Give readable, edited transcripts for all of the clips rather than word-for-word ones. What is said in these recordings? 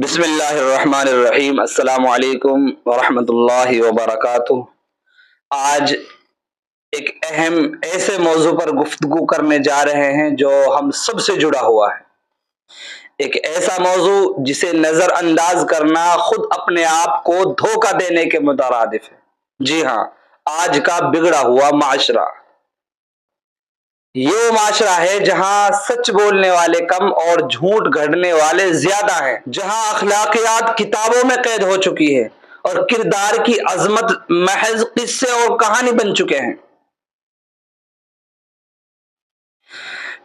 بسم اللہ الرحمن الرحیم۔ السلام علیکم ورحمۃ اللہ وبرکاتہ۔ آج ایک اہم ایسے موضوع پر گفتگو کرنے جا رہے ہیں جو ہم سب سے جڑا ہوا ہے، ایک ایسا موضوع جسے نظر انداز کرنا خود اپنے آپ کو دھوکہ دینے کے مترادف ہے۔ جی ہاں، آج کا بگڑا ہوا معاشرہ۔ یہ وہ معاشرہ ہے جہاں سچ بولنے والے کم اور جھوٹ گھڑنے والے زیادہ ہیں، جہاں اخلاقیات کتابوں میں قید ہو چکی ہے اور کردار کی عظمت محض قصے اور کہانی بن چکے ہیں۔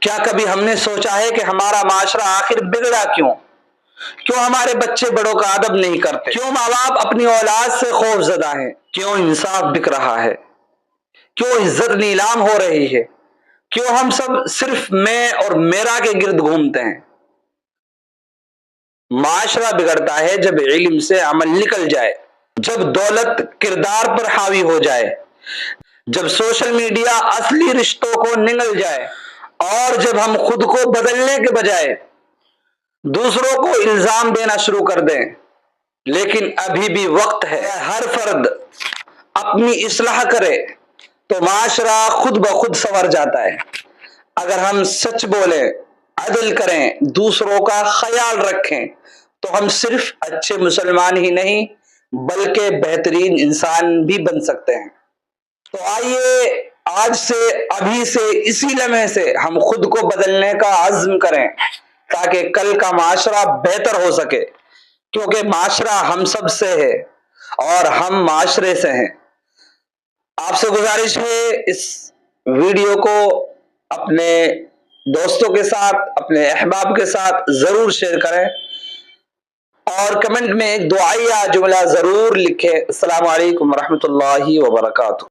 کیا کبھی ہم نے سوچا ہے کہ ہمارا معاشرہ آخر بگڑا کیوں؟ کیوں ہمارے بچے بڑوں کا ادب نہیں کرتے؟ کیوں ماں باپ اپنی اولاد سے خوف زدہ ہیں؟ کیوں انصاف بک رہا ہے؟ کیوں عزت نیلام ہو رہی ہے؟ کیوں ہم سب صرف میں اور میرا کے گرد گھومتے ہیں؟ معاشرہ بگڑتا ہے جب علم سے عمل نکل جائے، جب دولت کردار پر حاوی ہو جائے، جب سوشل میڈیا اصلی رشتوں کو نگل جائے، اور جب ہم خود کو بدلنے کے بجائے دوسروں کو الزام دینا شروع کر دیں۔ لیکن ابھی بھی وقت ہے، ہر فرد اپنی اصلاح کرے تو معاشرہ خود بخود سنور جاتا ہے۔ اگر ہم سچ بولیں، عدل کریں، دوسروں کا خیال رکھیں تو ہم صرف اچھے مسلمان ہی نہیں بلکہ بہترین انسان بھی بن سکتے ہیں۔ تو آئیے آج سے، ابھی سے، اسی لمحے سے ہم خود کو بدلنے کا عزم کریں تاکہ کل کا معاشرہ بہتر ہو سکے، کیونکہ معاشرہ ہم سب سے ہے اور ہم معاشرے سے ہیں۔ آپ سے گزارش ہے اس ویڈیو کو اپنے دوستوں کے ساتھ، اپنے احباب کے ساتھ ضرور شیئر کریں اور کمنٹ میں ایک دعائیہ جملہ ضرور لکھیں۔ السلام علیکم ورحمۃ اللہ وبرکاتہ۔